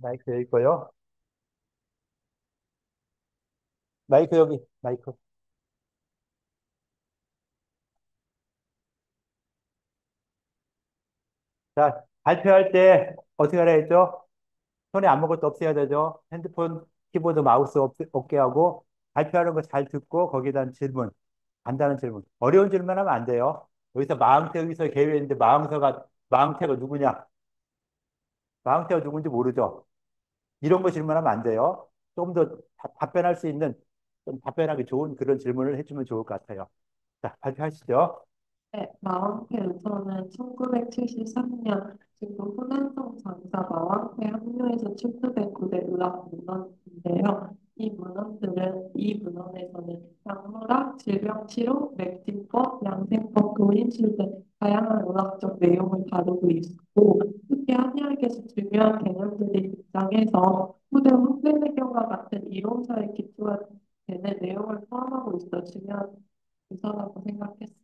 마이크 여기 있고요. 마이크 여기, 마이크. 자, 발표할 때 어떻게 하라 했죠? 손에 아무것도 없애야 되죠. 핸드폰, 키보드, 마우스 없게 하고, 발표하는 거 잘 듣고, 거기에 대한 질문, 간단한 질문. 어려운 질문 하면 안 돼요. 여기서 마음태 여기서 개요했는데 마음태가 누구냐? 마음태가 누군지 모르죠? 이런 거 질문하면 안 돼요. 좀 더 답변할 수 있는, 좀 답변하기 좋은 그런 질문을 해주면 좋을 것 같아요. 자, 발표하시죠. 네, 마왕패에서는 1973년 중국 호난성 장사 마왕패 합류해서 출토된 고대 의학 문헌인데요. 이 문헌에서는 약물학, 질병치료, 맥진법, 양생법, 도인술 등 다양한 의학적 내용을 다루고 있고, 특히 한의학에서 중요한 개념들이 등장해서 후대 홍대내경과 같은 이론서에 기초가 되는 내용을 포함하고 있어 중요한 문서라고 생각했습니다.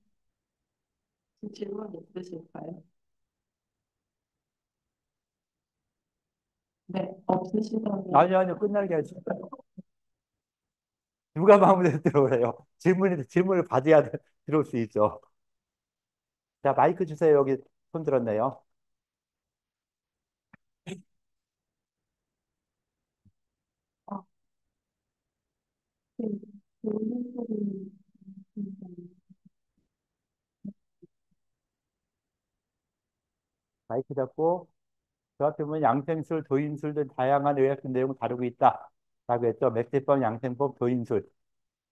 질문 있으실까요? 네, 없으시다면 아니요, 끝나게 하죠. 누가 마음대로 들어오래요. 질문을 받아야 들어올 수 있죠. 자, 마이크 주세요. 여기 손 들었네요. 어, 네, 질문 소리 마이크 잡고, 저 앞에 보면 양생술, 도인술 등 다양한 의학적 내용을 다루고 있다. 라고 했죠. 맥제법, 양생법, 도인술.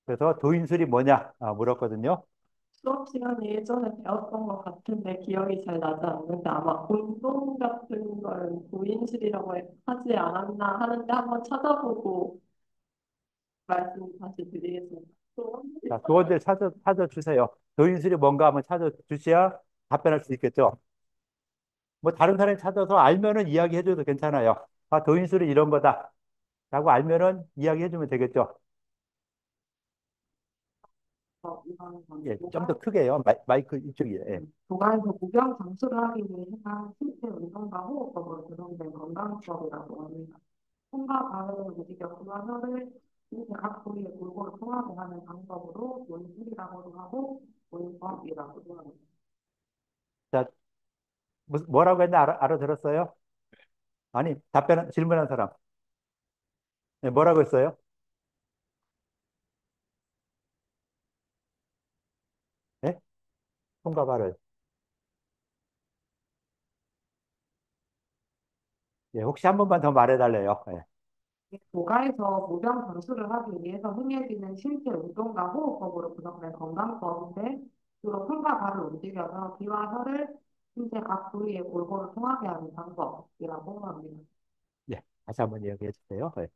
그래서 도인술이 뭐냐? 물었거든요. 수업 시간에 예전에 배웠던 것 같은데 기억이 잘 나지 않는데 아마 운동 같은 걸 고인술이라고 하지 않았나 하는데 한번 찾아보고 말씀 다시 드리겠습니다. 또 자, 그것들 찾아주세요. 도인술이 뭔가 한번 찾아주셔야 답변할 수 있겠죠. 뭐 다른 사람이 찾아서 알면은 이야기해줘도 괜찮아요. 도인술이 이런 거다. 라고 알면은 이야기해주면 되겠죠. 이거는 예, 좀 더 뭐가 크게요. 마이크 이쪽이에요. 예. 도가에서 목욕 장수를 하기 위해 한 실제 운동과 호흡법을 구성된 건강법이라고 합니다. 손과 발을 움직여 혈을 각 부위의 골고루 통하게 하는 방법으로 논술이라고도 하고 논법이라고도 합니다. 자, 뭐라고 했나 알아들었어요? 아니, 질문한 사람. 네, 뭐라고 했어요? 예? 손과 발을. 예, 혹시 한 번만 더 말해달래요. 예. 도가에서 무병 장수를 하기 위해서 행해지는 실제 운동과 호흡법으로 구성된 건강법인데 주로 손과 발을 움직여서 기와 혈을 신체 각 부위의 골고루 통하게 하는 방법이라고 합니다. 예, 다시 한번 이야기해 주세요. 예.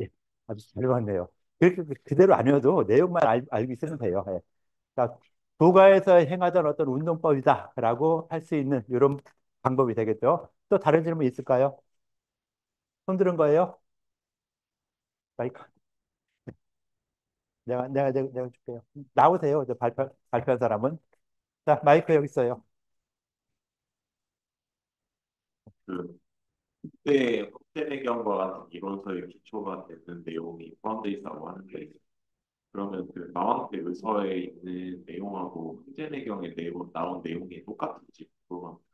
예, 아주 잘 봤네요. 그렇게 그대로 아니어도 내용만 알고 있으면 돼요. 예. 자, 도가에서 행하던 어떤 운동법이다라고 할 수 있는 이런 방법이 되겠죠. 또 다른 질문 있을까요? 손 들은 거예요? 마이크. 내가 줄게요. 나오세요. 저 발표한 사람은. 자, 마이크 여기 있어요. 그 그때 국제 배경과 같은 이론서의 기초가 되는 내용이 포함되어 있다고 하는데 그러면 그 마왕대 의서에 있는 내용하고 국제 배경의 내용 나온 내용이 똑같은지 궁금합니다.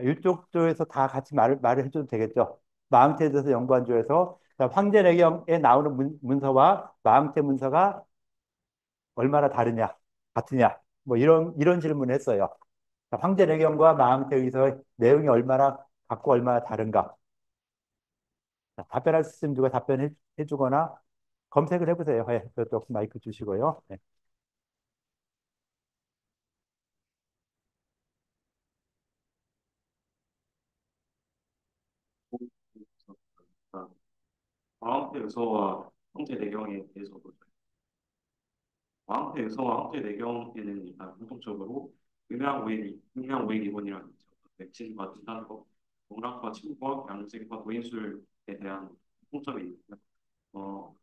이쪽 쪽에서 다 같이 말을 해줘도 되겠죠. 마음태에 대해서 연구한 쪽에서 황제내경에 나오는 문서와 마음태 문서가 얼마나 다르냐, 같으냐, 뭐 이런 질문을 했어요. 황제내경과 마음태 의서의 내용이 얼마나 같고 얼마나 다른가. 자, 답변할 수 있으면 누가 답변해 주거나 검색을 해보세요. 예, 저쪽 마이크 주시고요. 예. 마왕대 의서와 황제 내경에 대해서도 마왕대 의서와 황제 내경에는 일단 공통적으로 음양오행 이론이라는 맥진과 진단법, 농락과 침과 양생과 노인술에 대한 공통점이 있고요. 어,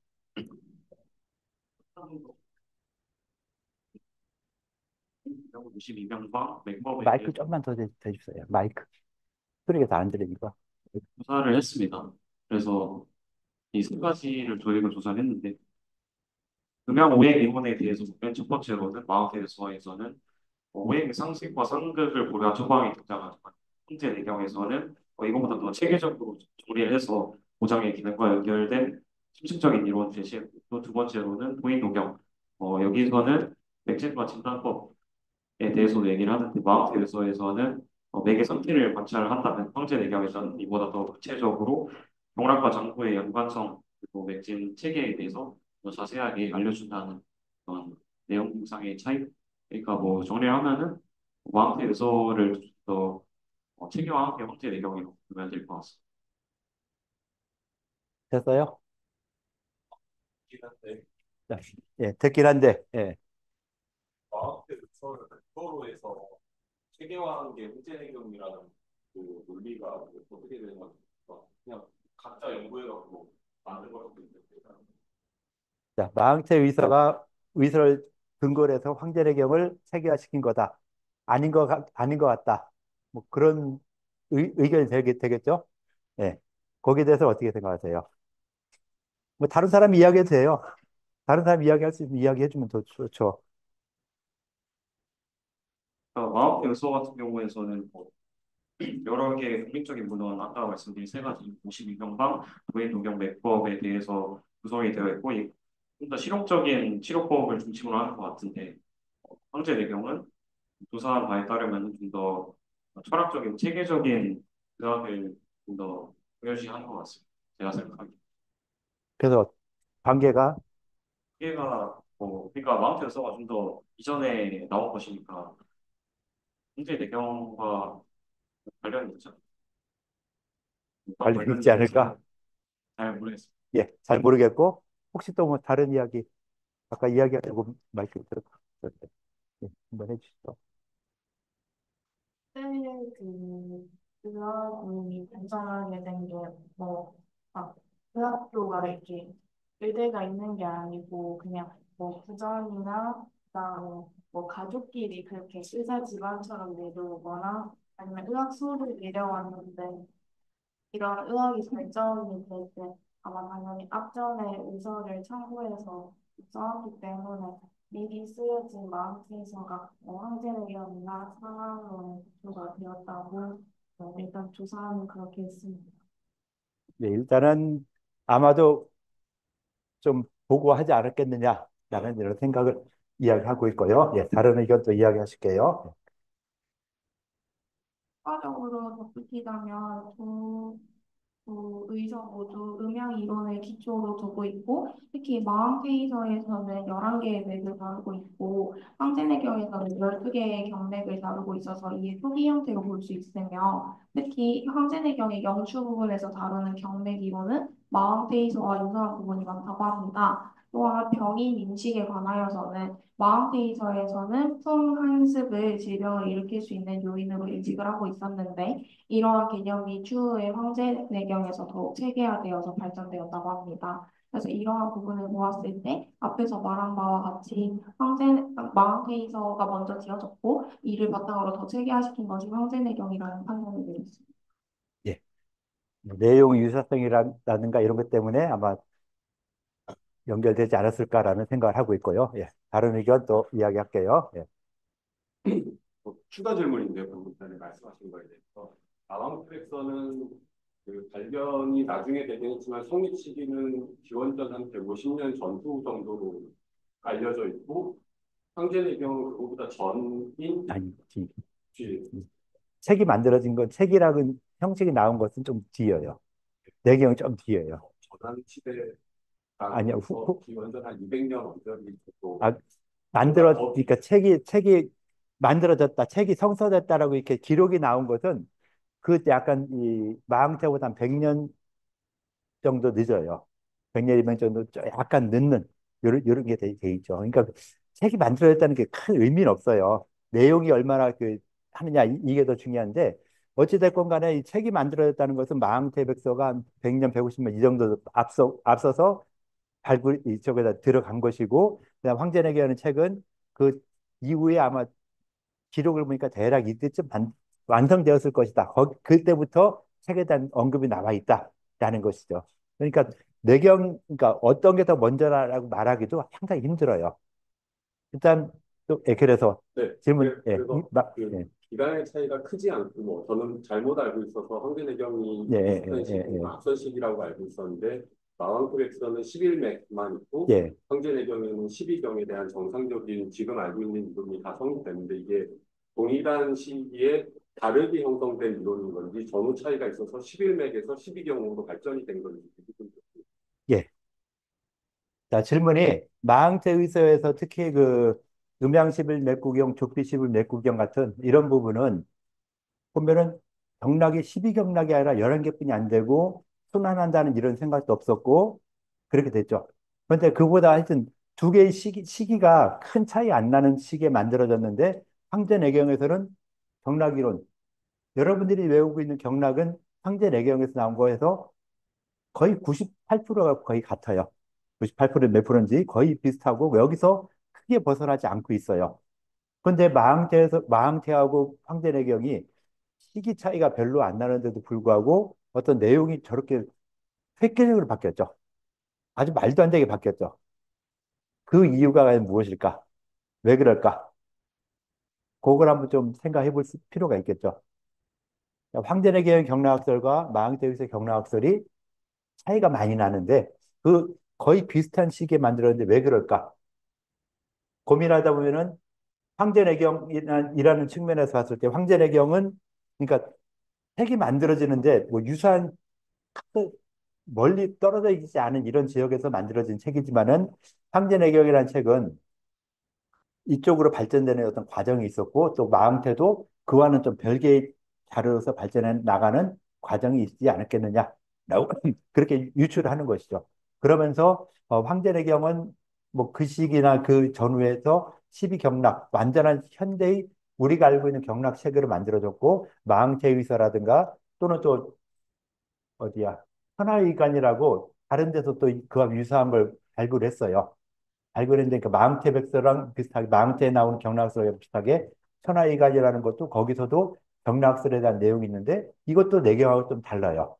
52명과 맥법에 마이크 대해서 좀만 더 대주세요. 마이크 소리가 잘 안 들리니까. 조사를 했습니다. 그래서 이 세 가지를 저희가 조사를 했는데 음양 오행 이론에 대해서 맨 첫 번째로는 마하대서에서는 오행 상식과 상극을 고려한 처방이 등장하지만 현재 내경에서는 이것보다 더 체계적으로 조리를 해서 보장의 기능과 연결된 심층적인 이론 제시했고 또 두 번째로는 도인 녹용 여기서는 맥진과 진단법에 대해서도 얘기를 하는데 마하대서에서는 맥의 상태를 관찰을 한다면 황제 내경에서는 이보다 더 구체적으로 경락과 장부의 연관성 그리고 맥진 체계에 대해서 더 자세하게 알려준다는 그런 내용상의 차이. 그러니까 뭐 정리를 하면은 왕태 요소를 더 체계와 함께 황제 내경으로 보면 될 것 같습니다. 됐어요? 그렇긴 한데 자, 예, 듣긴 한데, 예. 마하태 요소를 100%로 해서 체계화하는 게 황제 내경이라는 그 논리가 어떻게 되는 건지 그냥 각자 연구해갖고 만든 걸 수도 있는데 자, 마항체 의서를 근거로 해서 황제래경을 체계화시킨 거다. 아닌 것 같다. 뭐 그런 의견이 되겠죠? 예. 거기에 대해서 어떻게 생각하세요? 뭐 다른 사람 이야기해도 돼요. 다른 사람 이야기할 수 있으면 이야기해주면 더 좋죠. 마하태 요소 같은 경우에서는 여러 개의 독립적인 문헌, 아까 말씀드린 세 가지 52명방 도인 녹용 맥법에 대해서 구성이 되어 있고 좀 더 실용적인 치료법을 중심으로 하는 것 같은데 황제 내경은 조사한 바에 따르면 좀 더 철학적인 체계적인 의학을 좀 더 중요시하는 것 같습니다. 제가 생각하기에. 그래서 관계가 그게가 그러니까 마운트 요소가 좀 더 이전에 나온 것이니까 황제 내경과 관련이 있죠. 어떤 관련이 있지 관련인지는 않을까? 잘 모르겠습니다. 예, 잘 모르겠고 혹시 또 뭐 다른 이야기 아까 이야기하려고 말씀 들었어요. 예, 한번 해주시죠. 그때 의학이 발전하게 된 게 뭐, 의학교가 이렇게 의대가 있는 게 아니고 그냥 뭐 부전이나 그다음에 뭐 가족끼리 그렇게 의사 집안처럼 내려오거나 아니면 의학소를 내려왔는데 이런 의학이 발전이 될 때 아마 당연히 앞전에 의서를 참고해서 써왔기 때문에 미리 쓰여진 마운틴서가 황제의견이나 상황론의 기초가 되었다고 일단 조사는 그렇게 했습니다. 네, 일단은 아마도 좀 보고하지 않았겠느냐라는 이런 생각을 이야기하고 있고요. 예, 다른 의견 또 이야기하실게요. 추가적으로 덧붙이자면 의서 모두 음양 이론을 기초로 두고 있고 특히 마왕페이서에서는 11개의 맥을 다루고 있고 황제내경에서는 12개의 경맥을 다루고 있어서 이게 표기 형태로 볼 수 있으며 특히 황제내경의 영추 부분에서 다루는 경맥 이론은 마왕페이서와 유사한 부분이 많다고 합니다. 또한 병인 인식에 관하여서는 마왕페이서에서는 풍한습을 질병을 일으킬 수 있는 요인으로 인식을 하고 있었는데 이러한 개념이 추후에 황제 내경에서 더욱 체계화되어서 발전되었다고 합니다. 그래서 이러한 부분을 보았을 때 앞에서 말한 바와 같이 마왕테이서가 먼저 지어졌고 이를 바탕으로 더 체계화시킨 것이 황제 내경이라는 판단이 되었습니다. 예, 뭐 내용 유사성이라든가 이런 것 때문에 아마 연결되지 않았을까라는 생각을 하고 있고요. 예, 다른 의견 또 이야기할게요. 예. 추가 질문인데요. 방금 전에 말씀하신 거에 대해서 아왕프렉서는 그 발견이 나중에 되긴 했지만 성립 시기는 기원전 한 150년 전후 정도로 알려져 있고 황제의 경우 그거보다 전인 아니, 뒤 책이 만들어진 건 책이라는 형식이 나온 것은 좀 뒤여요. 내경은 좀 뒤여요. 전환 시대 아니요, 당부터 기원전 한 200년 언저리 정도 아, 그보다 더 그러니까 책이 만들어졌다, 책이 성서됐다라고 이렇게 기록이 나온 것은 그 약간 이 마항체보다 한 100년 정도 늦어요. 100년, 200년 정도 약간 늦는 요런 게 돼 있죠. 그러니까 책이 만들어졌다는 게 큰 의미는 없어요. 내용이 얼마나 하느냐 이게 더 중요한데 어찌됐건 간에 이 책이 만들어졌다는 것은 마항태백서가 한 100년, 150년 이 정도 앞서서 발굴 이쪽에다 들어간 것이고, 그다음 황제내기라는 책은 그 이후에 아마 기록을 보니까 대략 이때쯤 완성되었을 것이다. 그때부터 책에 대한 언급이 나와 있다라는 것이죠. 그러니까 그러니까 어떤 게 더 먼저라고 말하기도 상당히 힘들어요. 일단 또 그래서 네, 질문 그래서 그 기간의 차이가 크지 않고 뭐 저는 잘못 알고 있어서 황제내경이 예, 예, 비슷한 예, 예, 시기가 앞선 시기라고 알고 있었는데 마왕토백서는 11맥만 있고 예, 황제내경에는 12경에 대한 정상적인 지금 알고 있는 이론이 다 성립되는데 이게 동일한 시기에 다르게 형성된 이론인 건지 전후 차이가 있어서 11맥에서 12경으로 발전이 된 건지 그 부분이 예. 자, 질문이 마항태의서에서 특히 그 음양십일 맥구경, 족비십일 맥구경 같은 이런 부분은 보면은 경락이 12경락이 아니라 11개뿐이 안 되고 순환한다는 이런 생각도 없었고 그렇게 됐죠. 그런데 그보다 하여튼 두 개의 시기가 큰 차이 안 나는 시기에 만들어졌는데 황제내경에서는 경락이론, 여러분들이 외우고 있는 경락은 황제내경에서 나온 거에서 거의 98%가 거의 같아요. 98%몇 프로인지 거의 비슷하고 여기서 크게 벗어나지 않고 있어요. 그런데 마항태하고 황제내경이 시기 차이가 별로 안 나는데도 불구하고 어떤 내용이 저렇게 획기적으로 바뀌었죠. 아주 말도 안 되게 바뀌었죠. 그 이유가 과연 무엇일까? 왜 그럴까? 그걸 한번 좀 생각해 볼 필요가 있겠죠. 황제내경 경락학설과 마항태유의 경락학설이 차이가 많이 나는데 그 거의 비슷한 시기에 만들었는데 왜 그럴까? 고민하다 보면은 황제내경이라는 측면에서 봤을 때 황제내경은 그러니까 책이 만들어지는데 뭐 유사한 멀리 떨어져 있지 않은 이런 지역에서 만들어진 책이지만은 황제내경이라는 책은 이쪽으로 발전되는 어떤 과정이 있었고 또 마음태도 그와는 좀 별개의 자료로서 발전해 나가는 과정이 있지 않았겠느냐라고 그렇게 유추를 하는 것이죠. 그러면서 황제내경은 뭐 그 시기나 그 전후에서 시비경락 완전한 현대의 우리가 알고 있는 경락 체계를 만들어줬고 마항제위서라든가 또는 또 어디야 천하의관이라고 다른 데서 또 그와 유사한 걸 발굴했어요. 발굴했는데 그 마음태백서랑 비슷하게 마음태에 나오는 경락서랑 비슷하게 천하의관이라는 것도 거기서도 경락설에 대한 내용이 있는데 이것도 내경하고 좀 달라요.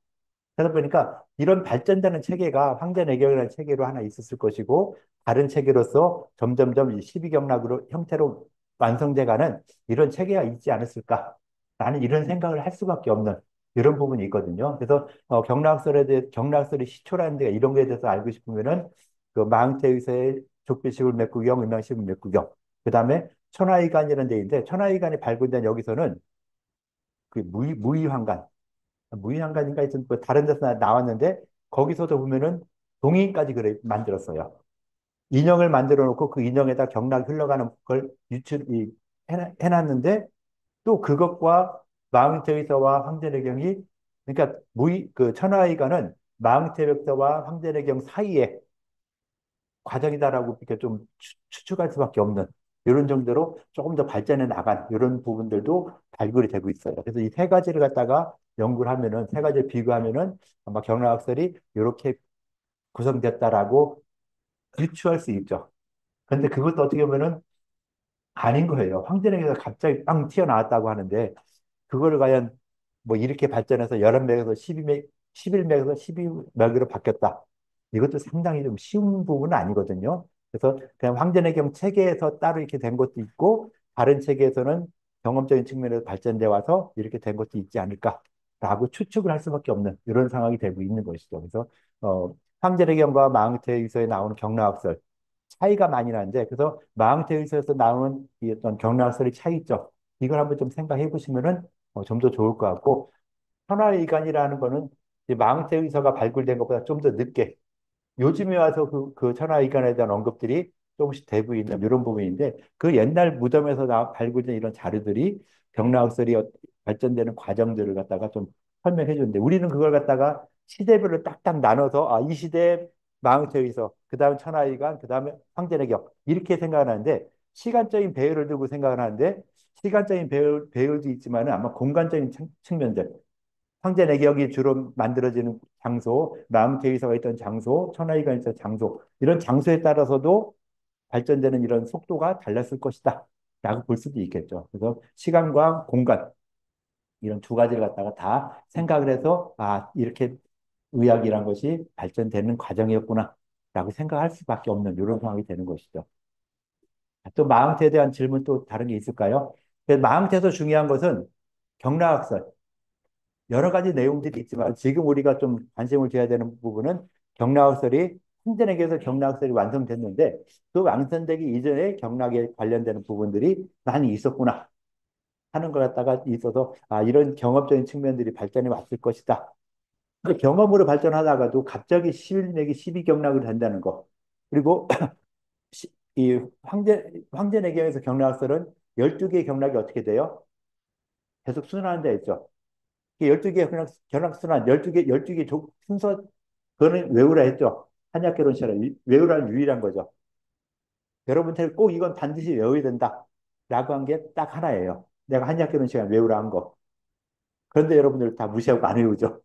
그러다 보니까 이런 발전되는 체계가 황제내경이라는 체계로 하나 있었을 것이고 다른 체계로서 점점점 12경락으로 형태로 완성돼가는 이런 체계가 있지 않았을까? 나는 이런 생각을 할 수밖에 없는 이런 부분이 있거든요. 그래서 경락설의 시초라는 데가 이런 거에 대해서 알고 싶으면은 그 마항태의서의 족비식을 맥구경, 음양식을 맥구경, 그 다음에 천하의관이라는 데인데 천하의관이 발굴된 여기서는 그 무의황관 무의한가인가 하여튼 뭐 다른 데서 나왔는데 거기서도 보면은 동인까지 그래 만들었어요. 인형을 만들어 놓고 그 인형에다 경락이 흘러가는 걸 해놨는데 또 그것과 마음태의서와 황제내경이 그러니까 그 천하의관은 마음태백서와 황제내경 사이에 과정이다라고 이렇게 좀 추측할 수밖에 없는 이런 정도로 조금 더 발전해 나간 이런 부분들도 발굴이 되고 있어요. 그래서 이 세 가지를 갖다가 연구를 하면은 세 가지를 비교하면은 아마 경락학설이 이렇게 구성됐다라고 유추할 수 있죠. 그런데 그것도 어떻게 보면은 아닌 거예요. 황제에게서 갑자기 빵 튀어나왔다고 하는데 그거를 과연 뭐 이렇게 발전해서 11맥에서 12맥, 11맥에서 12맥으로 바뀌었다. 이것도 상당히 좀 쉬운 부분은 아니거든요. 그래서 그냥 황제내경 체계에서 따로 이렇게 된 것도 있고 다른 체계에서는 경험적인 측면에서 발전돼 와서 이렇게 된 것도 있지 않을까라고 추측을 할 수밖에 없는 이런 상황이 되고 있는 것이죠. 그래서 황제내경과 마항태유서에 나오는 경락학설 차이가 많이 나는데 그래서 마항태유서에서 나오는 이 어떤 경락설의 차이점 이걸 한번 좀 생각해 보시면은 좀 더 좋을 것 같고 천하의관이라는 거는 이제 마항태유서가 발굴된 것보다 좀 더 늦게 요즘에 와서 그 천하의관에 대한 언급들이 조금씩 되고 있는 이런 부분인데 그 옛날 무덤에서 발굴된 이런 자료들이 경락설이 발전되는 과정들을 갖다가 좀 설명해 주는데 우리는 그걸 갖다가 시대별로 딱딱 나눠서 아, 이 시대에 마흥태의서 그다음 천하의관 그다음에 황제내경 이렇게 생각을 하는데 시간적인 배열을 두고 생각을 하는데 시간적인 배열도 있지만 아마 공간적인 측면들, 황제 내경이 주로 만들어지는 장소, 마음태의서가 있던 장소, 천하이가 있던 장소, 이런 장소에 따라서도 발전되는 이런 속도가 달랐을 것이다. 라고 볼 수도 있겠죠. 그래서 시간과 공간, 이런 두 가지를 갖다가 다 생각을 해서, 아, 이렇게 의학이란 것이 발전되는 과정이었구나. 라고 생각할 수밖에 없는 이런 상황이 되는 것이죠. 또 마음태에 대한 질문 또 다른 게 있을까요? 마음태에서 중요한 것은 경락학설, 여러 가지 내용들이 있지만 지금 우리가 좀 관심을 줘야 되는 부분은 경락학설이 홍대에게서 경락학설이 완성됐는데 그 완성되기 이전에 경락에 관련되는 부분들이 많이 있었구나 하는 걸 갖다가 있어서 아 이런 경험적인 측면들이 발전해 왔을 것이다. 근데 경험으로 발전하다가도 갑자기 11 내기 12경락을 한다는 거 그리고 이 황제내경에서 경락학설은 12개의 경락이 어떻게 돼요? 계속 순환돼 있죠. 12개 견학순환, 12개 순서, 그거는 외우라 했죠. 한약결혼식은 외우라는 유일한 거죠. 여러분들 꼭 이건 반드시 외워야 된다. 라고 한 게 딱 하나예요. 내가 한약결혼식을 외우라 한 거. 그런데 여러분들 다 무시하고 안 외우죠.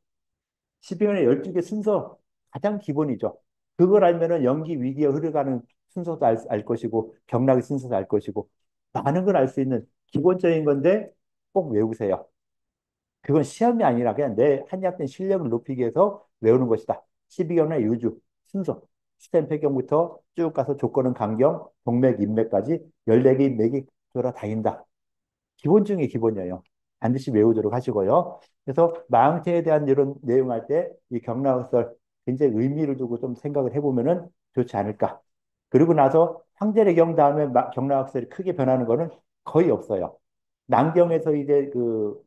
12년에 12개 순서 가장 기본이죠. 그걸 알면은 연기 위기에 흐르가는 순서도 알 것이고, 경락의 순서도 알 것이고, 많은 걸 알 수 있는 기본적인 건데 꼭 외우세요. 그건 시험이 아니라 그냥 내 한약된 실력을 높이기 위해서 외우는 것이다. 12경의 유주, 순서, 스탬폐경부터 쭉 가서 조건은 강경, 동맥, 인맥까지 14개 인맥이 돌아다닌다. 기본 중에 기본이에요. 반드시 외우도록 하시고요. 그래서 마음태에 대한 이런 내용할 때 이 경락설 굉장히 의미를 두고 좀 생각을 해보면은 좋지 않을까. 그리고 나서 황제래경 다음에 경락설이 크게 변하는 거는 거의 없어요. 남경에서 이제 그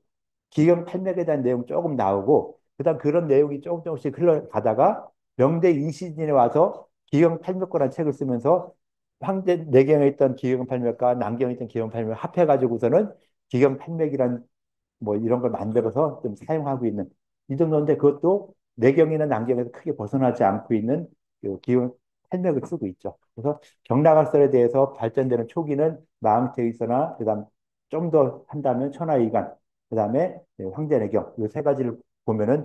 기경 판맥에 대한 내용 조금 나오고 그다음 그런 내용이 조금씩 흘러가다가 명대 이시진에 와서 기경 팔맥과라는 책을 쓰면서 황제 내경에 있던 기경 팔맥과 남경에 있던 기경 팔맥을 합해가지고서는 기경 판맥이란 뭐 이런 걸 만들어서 좀 사용하고 있는 이 정도인데 그것도 내경이나 남경에서 크게 벗어나지 않고 있는 그 기경 판맥을 쓰고 있죠. 그래서 경락학설에 대해서 발전되는 초기는 마음태의서나 그다음 좀 더 한다면 천하이관 그다음에 황제내경 이 세 가지를 보면은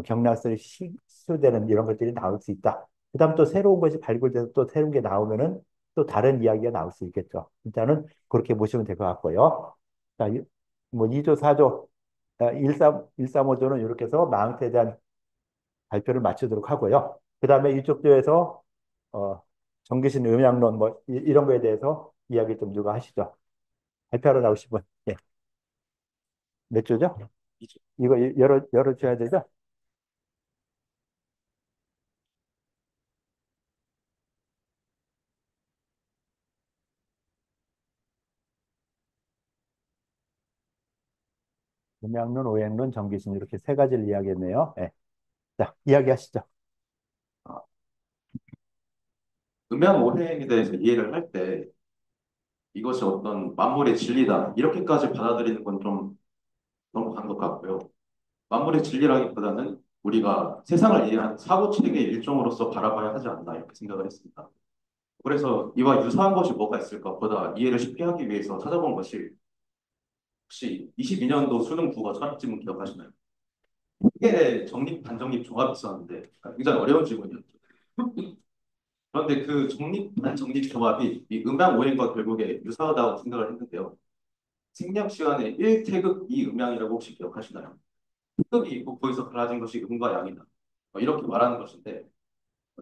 경락설이 시수되는 이런 것들이 나올 수 있다. 그다음 또 새로운 것이 발굴돼서 또 새로운 게 나오면은 또 다른 이야기가 나올 수 있겠죠. 일단은 그렇게 보시면 될 것 같고요. 자, 뭐 2조, 4조, 135조는 이렇게 해서 마음에 대한 발표를 마치도록 하고요. 그다음에 이쪽 조에서 어, 정기신 음양론 뭐 이런 거에 대해서 이야기 좀 누가 하시죠. 발표하러 나오신 분. 예. 몇 조죠? 이거 열어줘야 되죠? 음양론, 오행론, 정기신 이렇게 세 가지를 이야기했네요. 예. 자, 이야기하시죠. 아, 음양오행에 대해서 이해를 할 때 이것이 어떤 만물의 진리다 이렇게까지 받아들이는 건 좀 너무 간 것 같고요. 만물의 진리라기보다는 우리가 세상을 이해하는 사고체계의 일종으로서 바라봐야 하지 않나 이렇게 생각을 했습니다. 그래서 이와 유사한 것이 뭐가 있을까 보다 이해를 쉽게 하기 위해서 찾아본 것이 혹시 22년도 수능 국어 철학지문 기억하시나요? 크게 정립, 반정립 조합이 있었는데 굉장히 어려운 지문이었죠. 그런데 그 정립, 반정립 조합이 이 음양 오행과 결국에 유사하다고 생각을 했는데요. 생략 시간에 1태극 2음양이라고 혹시 기억하시나요? 태극이 있고 거기서 갈라진 것이 음과 양이다. 이렇게 말하는 것인데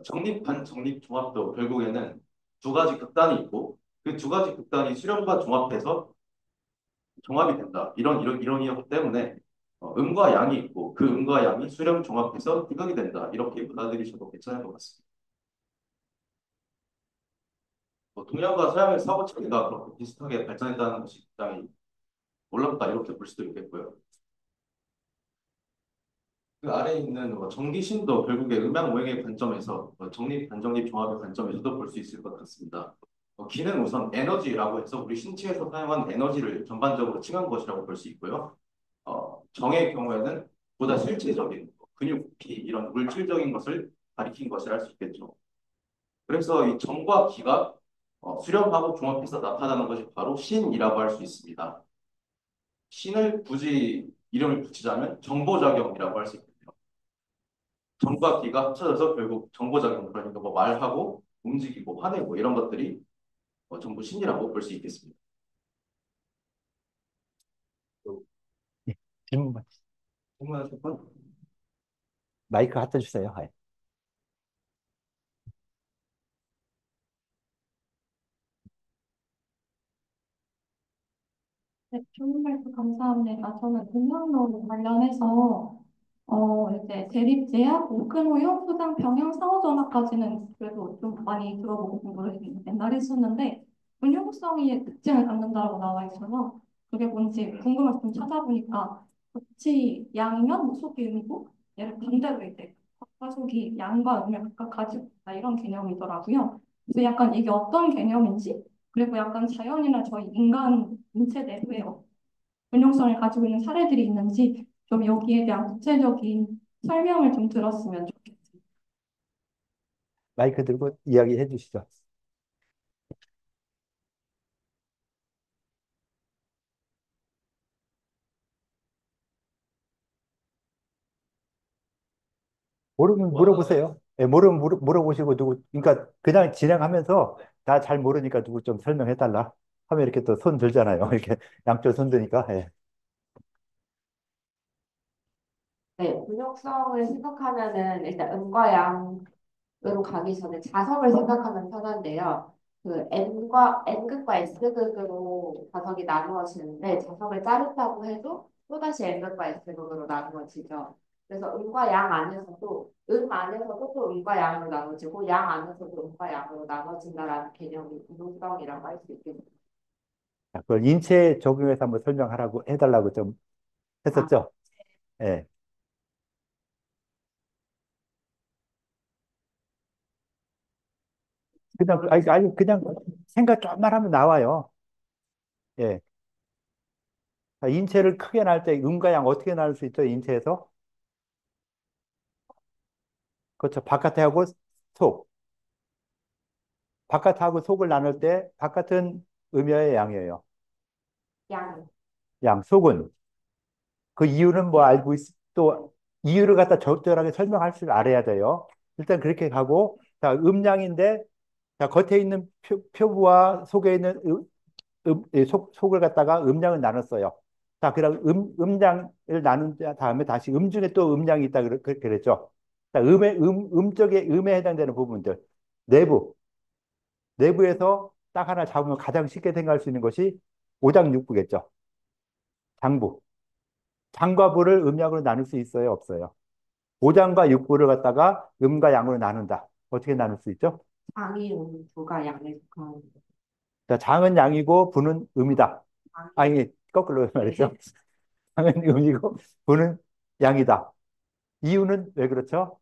정립, 반정립 조합도 결국에는 두 가지 극단이 있고 그 두 가지 극단이 수렴과 종합해서 종합이 된다. 이런 이론이었기 때문에 음과 양이 있고 그 음과 양이 수렴 종합해서 희극이 된다. 이렇게 받아들이셔도 괜찮을 것 같습니다. 동양과 서양의 사고 체계가 그렇게 비슷하게 발전했다는 것이 굉장히 놀랍다 이렇게 볼 수도 있겠고요. 그 아래에 있는 정기신도 결국에 음양 오행의 관점에서 정립, 반정립 종합의 관점에서도 볼 수 있을 것 같습니다. 기는 우선 에너지라고 해서 우리 신체에서 사용하는 에너지를 전반적으로 칭한 것이라고 볼 수 있고요. 정의 경우에는 보다 실체적인 근육, 피 이런 물질적인 것을 가리킨 것을 알 수 있겠죠. 그래서 이 정과 기가 수렴하고 종합해서 나타나는 것이 바로 신이라고 할 수 있습니다. 신을 굳이 이름을 붙이자면 정보작용이라고 할 수 있겠네요. 정과 기가 합쳐져서 결국 정보작용, 그러니까 뭐 말하고 움직이고 화내고 이런 것들이 전부 신이라고 볼 수 있겠습니다. 예, 질문 질문하실 분? 마이크 갖다 주세요. 예. 네, 좋은 말씀 감사합니다. 저는 음악론 관련해서 이제 대립제약, 오크노용, 소장, 병영, 상호전화까지는 그래도 좀 많이 들어보고 공부를 옛날에 했었는데 운용성의 특징을 갖는다고 나와 있어서 그게 뭔지 궁금해서 좀 찾아보니까 같이 양면, 무속의 의미고 얘를 반대로 이제 과속이 양과 음을 각각 가지고 있다 이런 개념이더라고요. 그래서 약간 이게 어떤 개념인지 그리고 약간 자연이나 저희 인간 인체 내부에 균형성을 가지고 있는 사례들이 있는지 좀 여기에 대한 구체적인 설명을 좀 들었으면 좋겠어요. 마이크 들고 이야기해 주시죠. 모르면 물어보세요. 예, 모르면 물어보시고 누구, 그러니까 그냥 진행하면서 다 잘 모르니까 누구 좀 설명해 달라 하면 이렇게 또 손 들잖아요. 이렇게 양쪽 손 드니까. 예. 네, 곤욕성을 생각하면은 일단 음과 양으로 가기 전에 자석을 생각하면 편한데요. 그 N극과 S극으로 자석이 나누어지는데 자석을 자른다고 해도 또다시 N극과 S극으로 나누어지죠. 그래서 음과 양 안에서도 또 음과 양으로 나눠지고 양 안에서도 음과 양으로 나눠진다라는 개념이 곤욕성이라고 할 수 있겠습니다. 자, 그걸 인체에 적용해서 한번 설명하라고 해달라고 좀 아, 했었죠. 예. 그냥, 아니, 그냥 생각 좀만 하면 나와요. 예. 자, 인체를 크게 나눌 때 음과 양 어떻게 나눌 수 있죠? 인체에서? 그렇죠. 바깥하고 속. 바깥하고 속을 나눌 때 바깥은 음이에요, 양이에요. 양. 양, 속은. 그 이유는 뭐 알고 또 이유를 갖다 적절하게 설명할 줄 알아야 돼요. 일단 그렇게 가고, 자, 음양인데, 자, 겉에 있는 표부와 속에 있는 속을 갖다가 음양을 나눴어요. 자, 그럼 음양을 나눈 다음에 다시 중에 또 음양이 있다 그랬죠. 자, 음에 해당되는 부분들. 내부. 내부에서 딱 하나 잡으면 가장 쉽게 생각할 수 있는 것이 오장육부겠죠. 장부. 장과 부를 음양으로 나눌 수 있어요, 없어요? 오장과 육부를 갖다가 음과 양으로 나눈다. 어떻게 나눌 수 있죠? 장이 부가 양에 속하는 자, 장은 양이고 부는 음이다. 장이 아니, 거꾸로 말했죠. 장은 음이고 부는 양이다. 이유는 왜 그렇죠?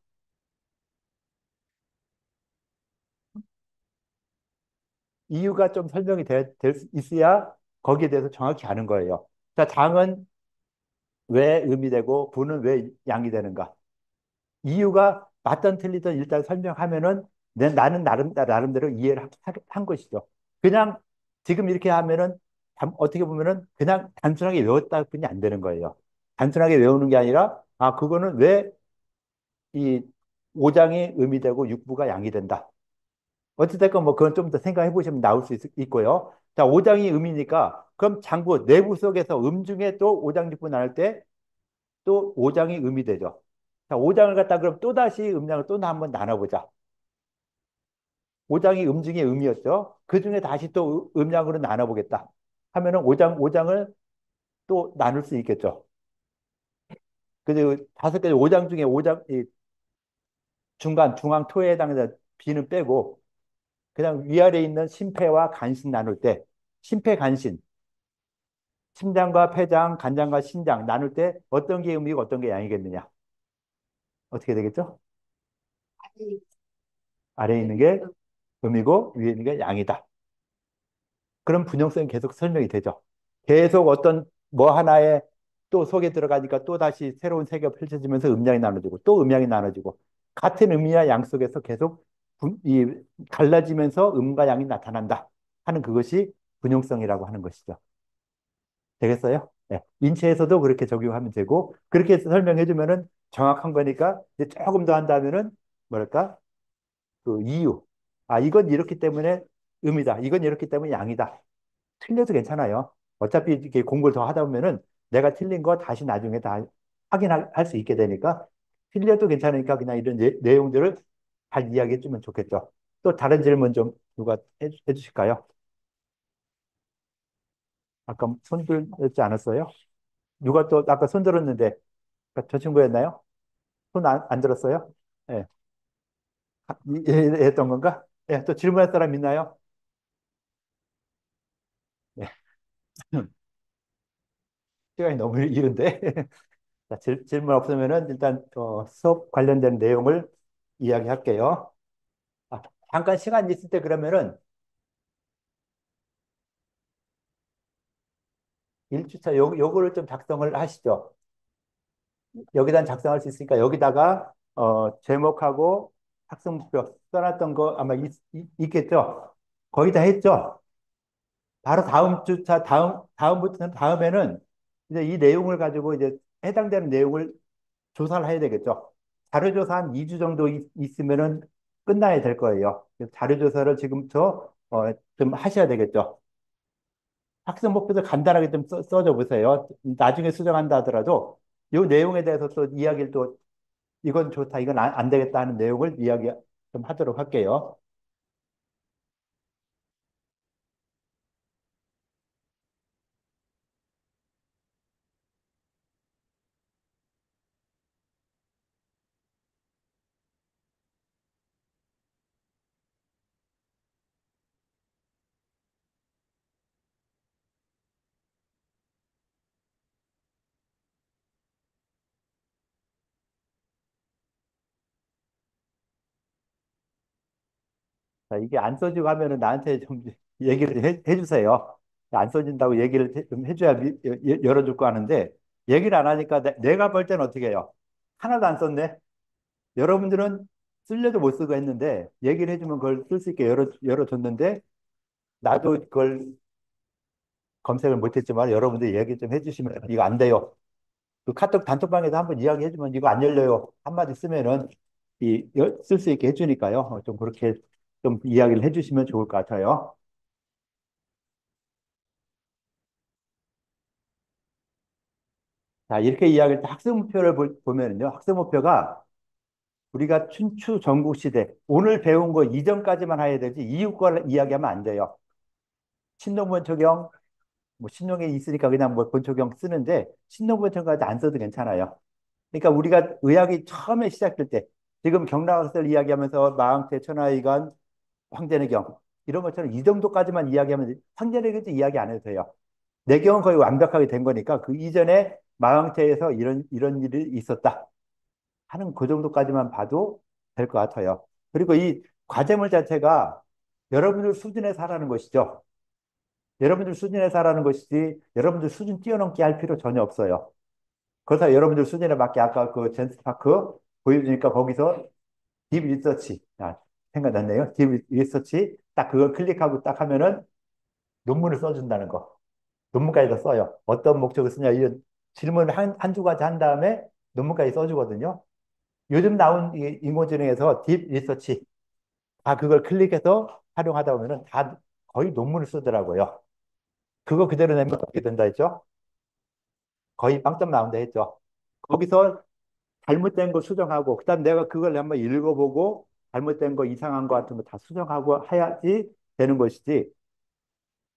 이유가 좀 설명이 있어야 거기에 대해서 정확히 아는 거예요. 자, 장은 왜 음이 되고 부는 왜 양이 되는가? 이유가 맞든 틀리든 일단 설명하면은 나는 나름대로 이해를 한 것이죠. 그냥 지금 이렇게 하면은 어떻게 보면은 그냥 단순하게 외웠다 뿐이 안 되는 거예요. 단순하게 외우는 게 아니라 아 그거는 왜 이 오장이 음이 되고 육부가 양이 된다. 어찌됐건 뭐 그건 좀 더 생각해 보시면 나올 수 있고요. 자, 오장이 음이니까 그럼 장부 내부 속에서 중에 또 오장 육부 나눌 때 또 오장이 음이 되죠. 자, 오장을 갖다 그럼 또 다시 음량을 또 한번 나눠보자. 오장이 중에 음이었죠. 그 중에 다시 또 음량으로 나눠보겠다. 하면은 오장을 또 나눌 수 있겠죠. 그래서 다섯 개 오장 중에 이 중앙 토에 해당되는 비는 빼고 그냥 위아래에 있는 심폐와 간신 나눌 때 심폐 간신 심장과 폐장, 간장과 신장 나눌 때 어떤 게 음이고 어떤 게 양이겠느냐? 어떻게 되겠죠? 아래에 있는 게 음이고 위에 있는 게 양이다. 그럼 분용성이 계속 설명이 되죠. 계속 어떤 뭐 하나에 또 속에 들어가니까 또 다시 새로운 세계가 펼쳐지면서 음양이 나눠지고 또 음양이 나눠지고 같은 음이나 양 속에서 계속 이 갈라지면서 음과 양이 나타난다 하는 그것이 분용성이라고 하는 것이죠. 되겠어요? 예, 인체에서도 그렇게 적용하면 되고 그렇게 설명해 주면은 정확한 거니까 이제 조금 더 한다면은 뭐랄까 그 이유. 아, 이건 이렇기 때문에 음이다. 이건 이렇기 때문에 양이다. 틀려도 괜찮아요. 어차피 이렇게 공부를 더 하다 보면은 내가 틀린 거 다시 나중에 다 확인할 수 있게 되니까 틀려도 괜찮으니까 그냥 이런 내용들을 잘 이야기해 주면 좋겠죠. 또 다른 질문 좀 누가 해주실까요? 아까 손 들지 않았어요? 누가 또 아까 손 들었는데 저 친구였나요? 손 안 들었어요? 예. 했던 건가? 예, 또 질문할 사람 있나요? 예. 시간이 너무 이른데. 자, 질문 없으면은 일단 수업 관련된 내용을 이야기할게요. 아, 잠깐 시간 있을 때 그러면은 1주차 요거를 좀 작성을 하시죠. 여기다 작성할 수 있으니까 여기다가 제목하고 학습 목표 써놨던 거 아마 있겠죠? 거의 다 했죠? 바로 다음 주차 다음부터는 다음에는 이제 이 내용을 가지고 이제 해당되는 내용을 조사를 해야 되겠죠. 자료 조사 한 2주 정도 있으면은 끝나야 될 거예요. 그래서 자료 조사를 지금부터 좀 하셔야 되겠죠. 학습 목표도 간단하게 좀 써줘 보세요. 나중에 수정한다 하더라도 이 내용에 대해서 또 이야기를 또 이건 좋다, 이건 안 되겠다 하는 내용을 이야기 좀 하도록 할게요. 자, 이게 안 써지고 하면은 나한테 좀 얘기를 좀 해주세요. 안 써진다고 얘기를 좀 해줘야 열어줄 거 하는데 얘기를 안 하니까 내가 볼 때는 어떻게 해요? 하나도 안 썼네. 여러분들은 쓸려도 못 쓰고 했는데 얘기를 해주면 그걸 쓸 수 있게 열어줬는데 나도 그걸 검색을 못했지만 여러분들이 얘기 좀 해주시면 이거 안 돼요. 그 카톡 단톡방에서 한번 이야기해주면 이거 안 열려요. 한마디 쓰면은 쓸 수 있게 해주니까요. 좀 그렇게 좀 이야기를 해주시면 좋을 것 같아요. 자, 이렇게 이야기할 때 학습 목표를 보면요. 학습 목표가 우리가 춘추 전국 시대 오늘 배운 거 이전까지만 해야 되지 이후 걸 이야기하면 안 돼요. 신농본초경 뭐 신용에 있으니까 그냥 뭐 본초경 쓰는데 신농본초까지 안 써도 괜찮아요. 그러니까 우리가 의학이 처음에 시작될 때 지금 경락학설 이야기하면서 마항태, 천하의관, 황제내경 이런 것처럼 이 정도까지만 이야기하면 황제내경도 이야기 안 해도 돼요. 내경은 거의 완벽하게 된 거니까 그 이전에 마항태에서 이런 일이 있었다 하는 그 정도까지만 봐도 될 것 같아요. 그리고 이 과제물 자체가 여러분들 수준에서 하라는 것이죠. 여러분들 수준에서 하라는 것이지 여러분들 수준 뛰어넘게 할 필요 전혀 없어요. 그래서 여러분들 수준에 맞게 아까 그 젠스파크 보여주니까 거기서 딥 리서치 생각났네요. 딥 리서치 딱 그걸 클릭하고 딱 하면은 논문을 써준다는 거. 논문까지 다 써요. 어떤 목적을 쓰냐 이런 질문을 한두 가지 한 다음에 논문까지 써주거든요. 요즘 나온 이 인공지능에서 딥 리서치 다 그걸 클릭해서 활용하다 보면은 다 거의 논문을 쓰더라고요. 그거 그대로 내면 어떻게 된다 했죠? 거의 빵점 나온다 했죠. 거기서 잘못된 거 수정하고 그다음 내가 그걸 한번 읽어보고 잘못된 거 이상한 거 같은 거 다 수정하고 해야지 되는 것이지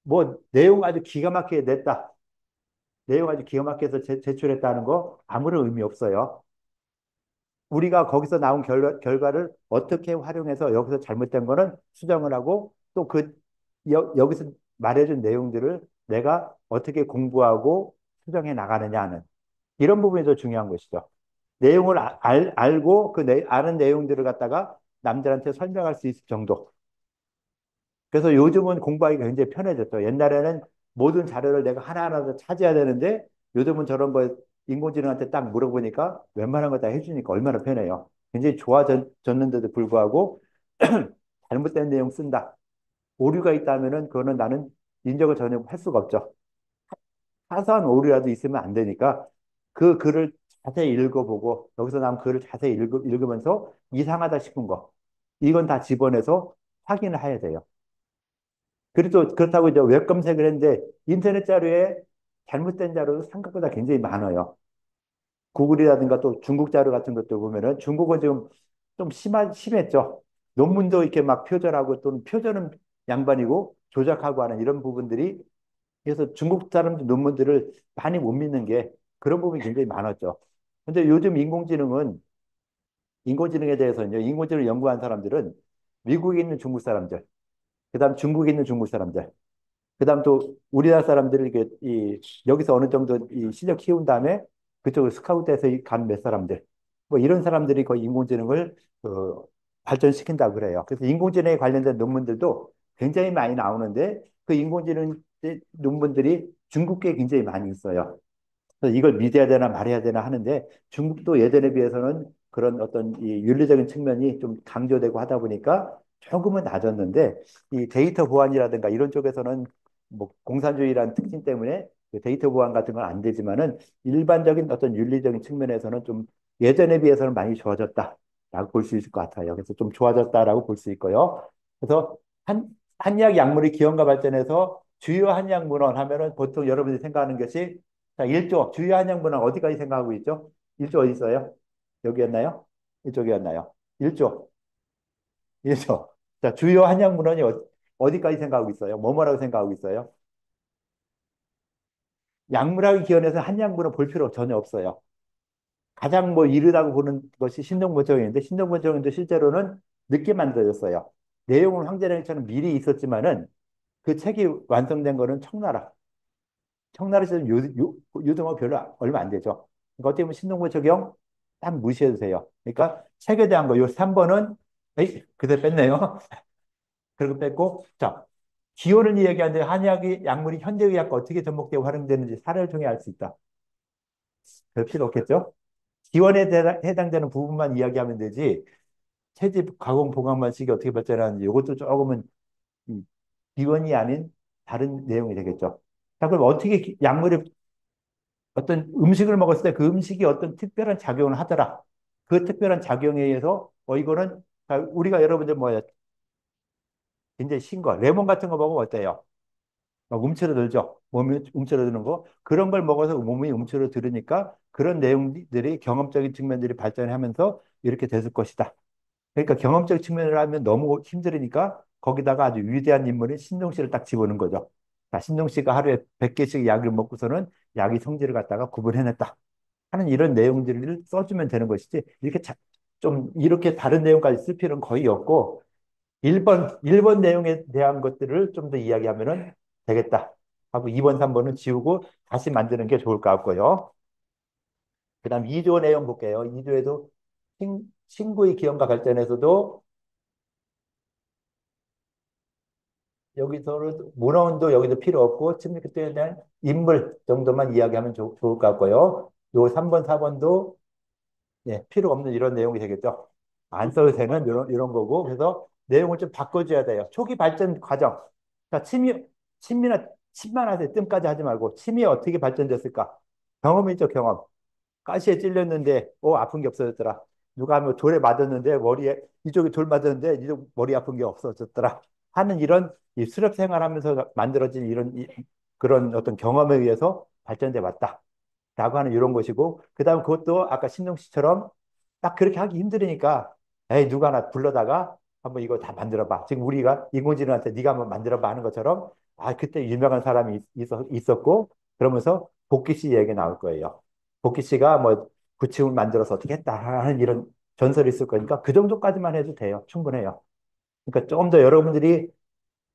뭐 내용 아주 기가 막히게 냈다. 내용 아주 기가 막혀서 제출했다는 거 아무런 의미 없어요. 우리가 거기서 나온 결과를 어떻게 활용해서 여기서 잘못된 거는 수정을 하고 또 여기서 말해준 내용들을 내가 어떻게 공부하고 수정해 나가느냐 하는 이런 부분이 더 중요한 것이죠. 내용을 알고 아는 내용들을 갖다가 남들한테 설명할 수 있을 정도. 그래서 요즘은 공부하기가 굉장히 편해졌죠. 옛날에는 모든 자료를 내가 하나하나 다 찾아야 되는데 요즘은 저런 거 인공지능한테 딱 물어보니까 웬만한 거 다 해주니까 얼마나 편해요. 굉장히 좋아졌는데도 불구하고 잘못된 내용 쓴다. 오류가 있다면은 그거는 나는 인정을 전혀 할 수가 없죠. 사소한 오류라도 있으면 안 되니까 그 글을 자세히 읽어보고 여기서 나온 글을 자세히 읽으면서 이상하다 싶은 거 이건 다 집어내서 확인을 해야 돼요. 그래도 그렇다고 이제 웹 검색을 했는데 인터넷 자료에 잘못된 자료도 생각보다 굉장히 많아요. 구글이라든가 또 중국 자료 같은 것도 보면은 중국은 지금 좀 심했죠. 논문도 이렇게 막 표절하고 또는 표절은 양반이고 조작하고 하는 이런 부분들이 그래서 중국 사람들 논문들을 많이 못 믿는 게 그런 부분이 굉장히 많았죠. 근데 요즘 인공지능에 대해서는요, 인공지능을 연구한 사람들은 미국에 있는 중국 사람들, 그다음 중국에 있는 중국 사람들, 그다음 또 우리나라 사람들을 이게 여기서 어느 정도 이 실력 키운 다음에 그쪽으로 스카우트해서 간 몇 사람들, 뭐 이런 사람들이 거의 인공지능을 발전시킨다고 그래요. 그래서 인공지능에 관련된 논문들도 굉장히 많이 나오는데 그 인공지능 논문들이 중국계 굉장히 많이 있어요. 그래서 이걸 믿어야 되나 말해야 되나 하는데 중국도 예전에 비해서는 그런 어떤 이 윤리적인 측면이 좀 강조되고 하다 보니까 조금은 낮았는데 이 데이터 보안이라든가 이런 쪽에서는 뭐 공산주의라는 특징 때문에 그 데이터 보안 같은 건 안 되지만은 일반적인 어떤 윤리적인 측면에서는 좀 예전에 비해서는 많이 좋아졌다라고 볼 수 있을 것 같아요. 그래서 좀 좋아졌다라고 볼 수 있고요. 그래서 한의학 약물이 기원과 발전해서 주요 한의학 문헌 하면은 보통 여러분들이 생각하는 것이 자, 1조 주요 한양분은 어디까지 생각하고 있죠? 1조 어디 있어요? 여기였나요? 이쪽이었나요? 1조. 1조. 자, 주요 한양문헌이 어디까지 생각하고 있어요? 뭐라고 생각하고 있어요? 약물학의 기원에서 한양문헌 볼 필요 전혀 없어요. 가장 뭐 이르다고 보는 것이 신동문정인데 신동문정인도 실제로는 늦게 만들어졌어요. 내용은 황제량처럼 미리 있었지만은 그 책이 완성된 거는 청나라. 청나라에서는 유등호 별로 얼마 안 되죠. 그러니까 어떻게 보면 신동부 적용 딱 무시해도 돼요. 그러니까 책에 대한 거, 요 3번은, 에이, 그대 뺐네요. 그리고 뺐고, 자, 기호를 이야기하는데 한의학이, 약물이 현대의학과 어떻게 접목되고 활용되는지 사례를 통해 알 수 있다. 별 필요 없겠죠? 기원에 해당되는 부분만 이야기하면 되지, 채집, 가공, 보관 방식이 어떻게 발전하는지 이것도 조금은 기원이 아닌 다른 내용이 되겠죠. 자, 그럼 어떻게 약물이 어떤 음식을 먹었을 때 그 음식이 어떤 특별한 작용을 하더라. 그 특별한 작용에 의해서 이거는 우리가 여러분들 뭐야 굉장히 신 거, 레몬 같은 거 먹으면 어때요? 막 움츠러들죠. 몸이 움츠러드는 거. 그런 걸 먹어서 몸이 움츠러들으니까 그런 내용들이 경험적인 측면들이 발전하면서 이렇게 됐을 것이다. 그러니까 경험적 측면을 하면 너무 힘들으니까 거기다가 아주 위대한 인물인 신동 씨를 딱 집어넣은 거죠. 자, 신동 씨가 하루에 100개씩 약을 먹고서는 약의 성질을 갖다가 구분해냈다. 하는 이런 내용들을 써주면 되는 것이지 이렇게 좀 이렇게 다른 내용까지 쓸 필요는 거의 없고 1번 내용에 대한 것들을 좀 더 이야기하면 되겠다 하고 2번, 3번은 지우고 다시 만드는 게 좋을 것 같고요. 그 다음 2조 내용 볼게요. 2조에도 친구의 기원과 발전에서도 여기서는 문헌도 여기도 필요 없고 그때에 대한 인물 정도만 이야기하면 좋을 것 같고요. 요 3번, 4번도 예, 필요 없는 이런 내용이 되겠죠. 안 써도 되는 이런 거고. 그래서 내용을 좀 바꿔줘야 돼요. 초기 발전 과정. 자, 침만 하세요. 뜸까지 하지 말고. 침이 어떻게 발전됐을까? 경험이죠, 경험. 가시에 찔렸는데, 아픈 게 없어졌더라. 누가 하면 돌에 맞았는데, 이쪽에 돌 맞았는데, 이쪽 머리 아픈 게 없어졌더라. 하는 이런 이 수렵 생활하면서 만들어진 그런 어떤 경험에 의해서 발전돼 왔다. 라고 하는 이런 것이고, 그 다음 그것도 아까 신동 씨처럼 딱 그렇게 하기 힘들으니까, 에이, 누가 하나 불러다가 한번 이거 다 만들어봐. 지금 우리가 인공지능한테 네가 한번 만들어봐 하는 것처럼, 그때 유명한 사람이 있었고, 그러면서 복기 씨 얘기 나올 거예요. 복기 씨가 뭐 부침을 만들어서 어떻게 했다 하는 이런 전설이 있을 거니까 그 정도까지만 해도 돼요. 충분해요. 그러니까 좀 더 여러분들이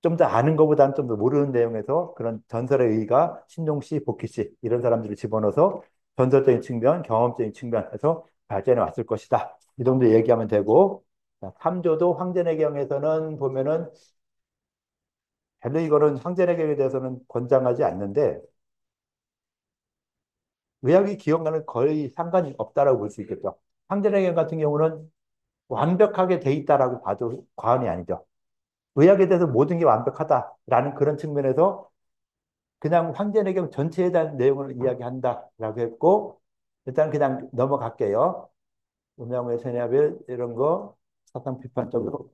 좀 더 아는 것보다는 좀 더 모르는 내용에서 그런 전설의 의의가 신동 씨, 복희 씨 이런 사람들을 집어넣어서 전설적인 측면, 경험적인 측면에서 발전해 왔을 것이다. 이 정도 얘기하면 되고 3조도 황제내경에서는 보면은 별로 이거는 황제내경에 대해서는 권장하지 않는데 의학의 기원과는 거의 상관이 없다라고 볼 수 있겠죠. 황제내경 같은 경우는 완벽하게 돼 있다라고 봐도 과언이 아니죠. 의학에 대해서 모든 게 완벽하다라는 그런 측면에서 그냥 황제내경 전체에 대한 내용을 이야기한다라고 했고, 일단 그냥 넘어갈게요. 음양의 세냐별 이런 거 사상 비판적으로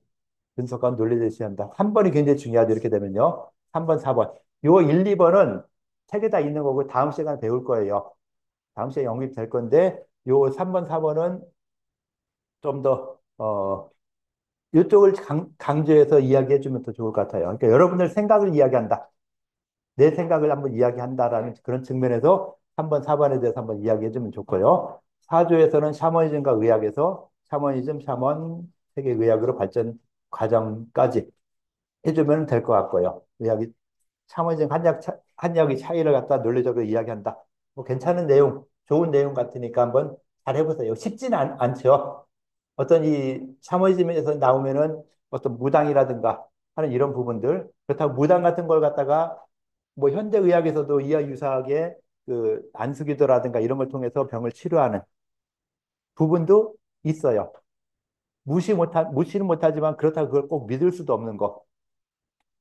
분석한 논리 제시한다. 3번이 굉장히 중요하죠. 이렇게 되면요. 3번, 4번. 요 1, 2번은 책에 다 있는 거고 다음 시간에 배울 거예요. 다음 시간에 영입될 건데 요 3번, 4번은 좀 더, 이쪽을 강조해서 이야기해 주면 더 좋을 것 같아요. 그러니까 여러분들 생각을 이야기한다. 내 생각을 한번 이야기한다라는 그런 측면에서 3번, 4번에 대해서 한번 이야기해 주면 좋고요. 4조에서는 샤머니즘과 의학에서 샤머니즘, 샤먼, 세계 의학으로 발전 과정까지 해주면 될 것 같고요. 의학이 샤머니즘 한약의 차이를 갖다 논리적으로 이야기한다. 뭐 괜찮은 내용, 좋은 내용 같으니까 한번 잘 해보세요. 쉽지는 않죠. 어떤 이 샤머니즘에서 나오면은 어떤 무당이라든가 하는 이런 부분들 그렇다고 무당 같은 걸 갖다가 뭐 현대 의학에서도 이와 유사하게 그 안수기도라든가 이런 걸 통해서 병을 치료하는 부분도 있어요. 무시는 못하지만 그렇다고 그걸 꼭 믿을 수도 없는 거.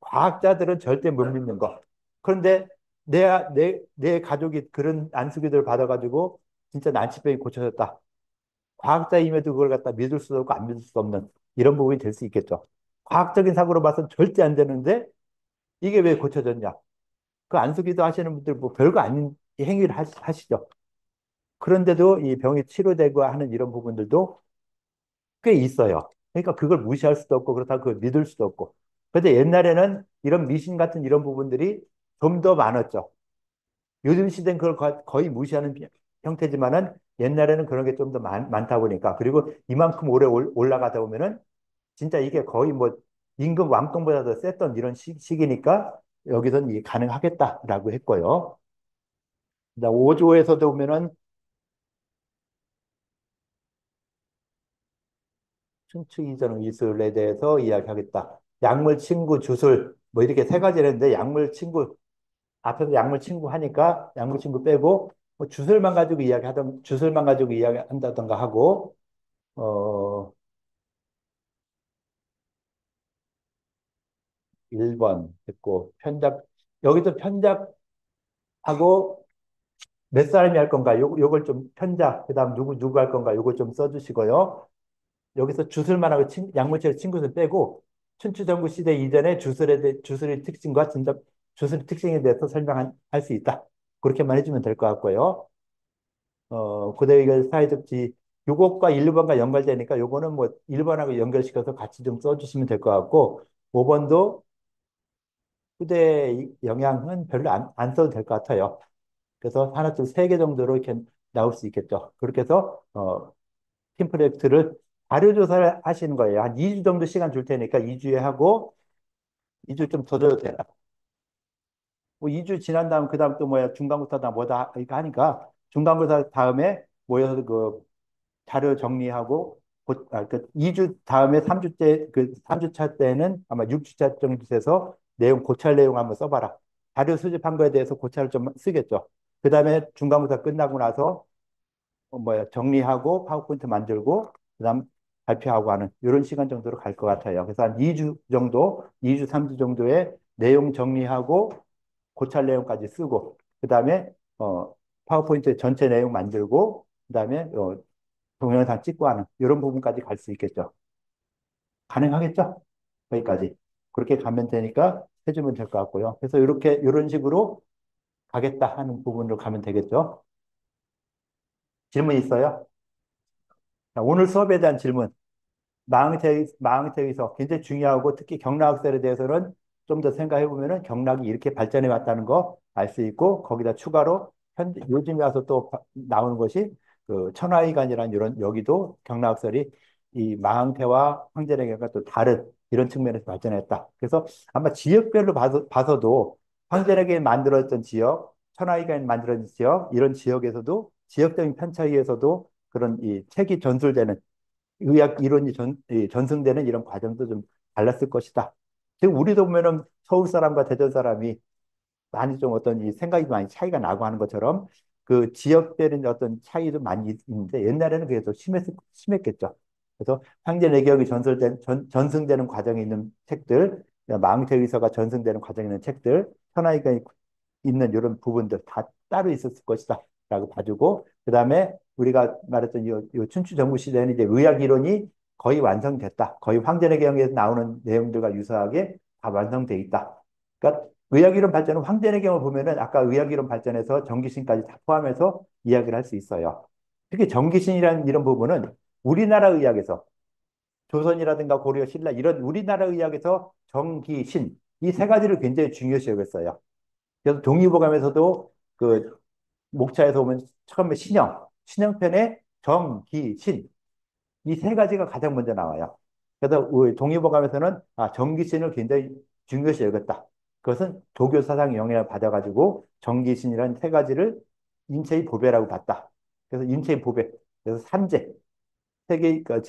과학자들은 절대 못 믿는 거. 그런데 내 가족이 그런 안수기도를 받아가지고 진짜 난치병이 고쳐졌다. 과학자임에도 그걸 갖다 믿을 수도 없고 안 믿을 수도 없는 이런 부분이 될 수 있겠죠. 과학적인 사고로 봐서는 절대 안 되는데 이게 왜 고쳐졌냐? 그 안수기도 하시는 분들 뭐 별거 아닌 행위를 하시죠. 그런데도 이 병이 치료되고 하는 이런 부분들도 꽤 있어요. 그러니까 그걸 무시할 수도 없고 그렇다고 그걸 믿을 수도 없고. 근데 옛날에는 이런 미신 같은 이런 부분들이 좀 더 많았죠. 요즘 시대는 그걸 거의 무시하는 형태지만은 옛날에는 그런 게 좀 더 많다 보니까 그리고 이만큼 오래 올라가다 보면은 진짜 이게 거의 뭐 임금 왕권보다 더 셌던 이런 시기니까 여기서는 이게 가능하겠다라고 했고요. 5조에서도 보면은 춘추 이전 의술에 대해서 이야기하겠다. 약물 친구 주술 뭐 이렇게 세 가지를 했는데 약물 친구 앞에서 약물 친구 하니까 약물 친구 빼고 뭐 주술만 가지고 이야기한다던가 하고 어 1번 됐고 편작 여기도 편작하고 몇 사람이 할 건가 요걸 좀 편작 그다음 누구 할 건가 요걸 좀 써주시고요. 여기서 주술만 하고 약물치료 친구들 빼고 춘추전국 시대 이전에 주술의 특징과 주술의 특징에 대해서 설명할 수 있다. 그렇게만 해주면 될 것 같고요. 고대의gal 사회적 요것과 1번과 연결되니까 요거는 뭐 1번하고 연결시켜서 같이 좀 써주시면 될 것 같고 5번도 후대 영향은 별로 안 써도 될 것 같아요. 그래서 하나, 둘, 세 개 정도로 이렇게 나올 수 있겠죠. 그렇게 해서 팀 프로젝트를 자료 조사를 하시는 거예요. 한 2주 정도 시간 줄 테니까 2주에 하고 2주 좀 더 줘도 돼요. 뭐 2주 지난 다음 그다음 또 뭐야 중간고사다 뭐다 이렇게 하니까 중간고사 다음에 모여서 그 자료 정리하고 그 2주 다음에 3주째 그 3주차 때는 아마 6주차 정도 돼서 내용 고찰 내용 한번 써봐라. 자료 수집한 거에 대해서 고찰을 좀 쓰겠죠. 그다음에 중간고사 끝나고 나서 뭐야 정리하고 파워포인트 만들고 그다음 발표하고 하는 이런 시간 정도로 갈 것 같아요. 그래서 한 2주 정도, 2주, 3주 정도의 내용 정리하고 고찰 내용까지 쓰고 그다음에 파워포인트 전체 내용 만들고 그다음에 동영상 찍고 하는 이런 부분까지 갈 수 있겠죠. 가능하겠죠? 거기까지. 그렇게 가면 되니까 해주면 될 것 같고요. 그래서 이렇게 이런 식으로 가겠다 하는 부분으로 가면 되겠죠. 질문 있어요? 자, 오늘 수업에 대한 질문. 마항태의서 굉장히 중요하고 특히 경락학설에 대해서는 좀 더 생각해 보면은 경락이 이렇게 발전해 왔다는 거 알 수 있고 거기다 추가로 요즘에 와서 또 나오는 것이 그 천하의관이라는 이런 여기도 경락학설이 이 마항태와 황제래개가 또 다른 이런 측면에서 발전했다. 그래서 아마 지역별로 봐서도 황제래개 만들어졌던 지역, 천하의관이 만들어진 지역 이런 지역에서도 지역적인 편차에서도 그런 이 책이 전술되는 의학 이론이 전승되는 이런 과정도 좀 달랐을 것이다. 지금 우리도 보면은 서울 사람과 대전 사람이 많이 좀 어떤 이 생각이 많이 차이가 나고 하는 것처럼 그 지역별인 어떤 차이도 많이 있는데 옛날에는 그게 더 심했겠죠. 그래서 황제내격이 전승되는 과정에 있는 책들, 망태의서가 전승되는 과정에 있는 책들, 천하의가 있는 이런 부분들 다 따로 있었을 것이다 라고 봐주고, 그 다음에 우리가 말했던 이 춘추 전국 시대는 이제 의학 이론이 거의 완성됐다. 거의 황제의 경에서 나오는 내용들과 유사하게 다 완성돼 있다. 그러니까 의학 이론 발전은 황제의 경을 보면은 아까 의학 이론 발전에서 전기신까지 다 포함해서 이야기를 할 수 있어요. 특히 전기신이라는 이런 부분은 우리나라 의학에서 조선이라든가 고려, 신라 이런 우리나라 의학에서 정기신 이 세 가지를 굉장히 중요시 여겼어요. 그래서 동의보감에서도 그 목차에서 보면 처음에 신형편에 정, 기, 신 이 세 가지가 가장 먼저 나와요. 그래서 우리 동의보감에서는 정기신을 굉장히 중요시 여겼다. 그것은 도교 사상 영향을 받아가지고 정기신이라는 세 가지를 인체의 보배라고 봤다. 그래서 인체의 보배, 그래서 삼재, 세계 그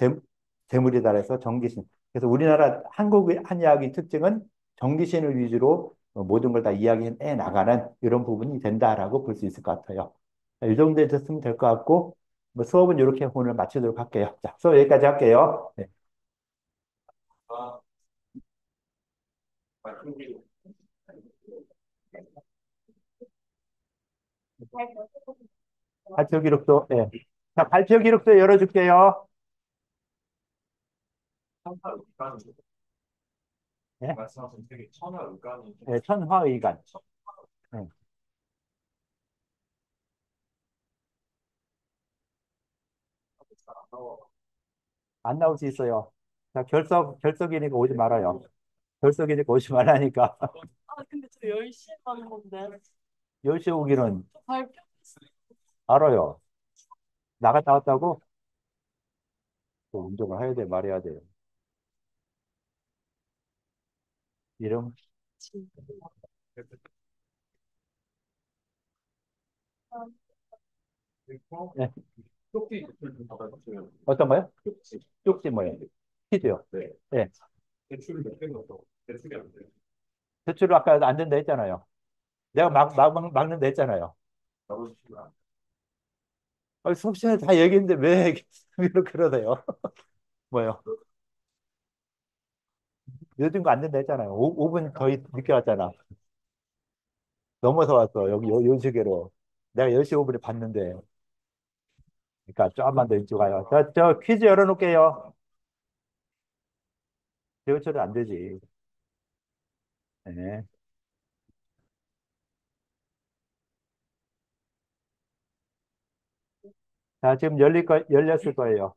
재물이다 해서 정기신. 그래서 우리나라 한국의 한의학의 특징은 정기신을 위주로 모든 걸 다 이야기해 나가는 이런 부분이 된다라고 볼 수 있을 것 같아요. 이 정도 됐으면 될 것 같고, 뭐 수업은 이렇게 오늘 마치도록 할게요. 자, 수업 여기까지 할게요. 네. 아, 말씀드린 발표 기록도, 예. 자, 발표 기록도 열어줄게요. 천하의관 예? 말씀하신 되게 천하의관이 예, 천화의관. 예. 안 나올 수 있어요. 자, 결석이니까 오지 말아요. 결석이니까 오지 말라니까. 근데 저 10시에 가는 건데. 10시 오기는 발표 알아요. 나갔다 왔다고? 또 운동을 해야 돼, 말해야 돼요. 이름? 네. 쪽지 대출 좀 받아주시면 어떤 거요? 쪽지 쪽지 뭐예요? 퀴즈요. 네 네. 대출을 몇 개는 더 대출이 안 돼요. 대출을 아까 안 된다 했잖아요. 내가 막는다 했잖아요. 나눠주시면 안 돼요. 수업 시간에 다 얘기했는데 왜 이렇게 그러세요? 뭐요? 늦은 거 안 된다 했잖아요. 5분 더 늦게 왔잖아. 넘어서 왔어. 여기 요 시계로. 내가 10시 5분에 봤는데. 그러니까 조금만 더 일찍 와요. 저 퀴즈 열어놓을게요. 대우처리 안 되지. 네. 자, 지금 열렸을 거예요.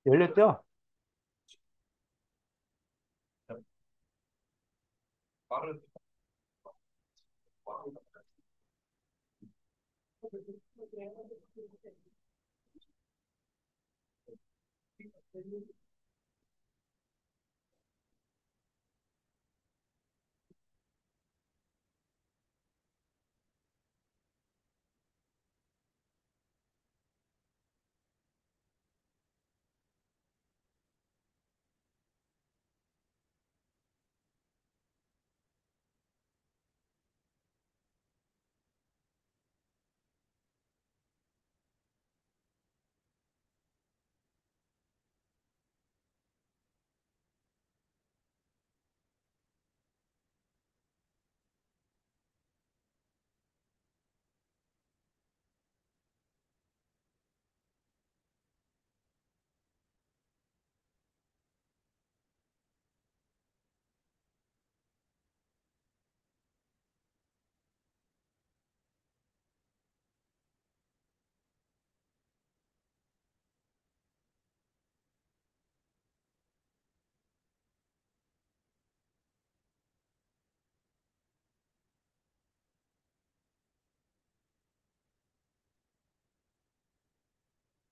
열렸죠? 말을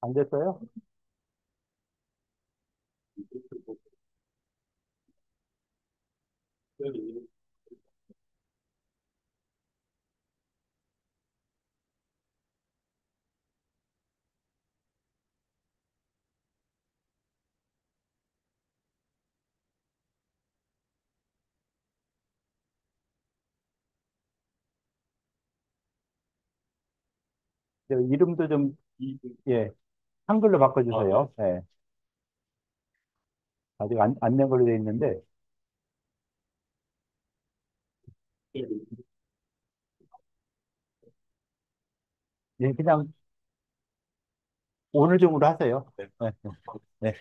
안 됐어요? 이름도 좀, 예, 한글로 아, 바꿔주세요. 예. 아직 안 낸 걸로 돼 있는데, 네. 예, 그냥 오늘 중으로 하세요. 네. 네. 네.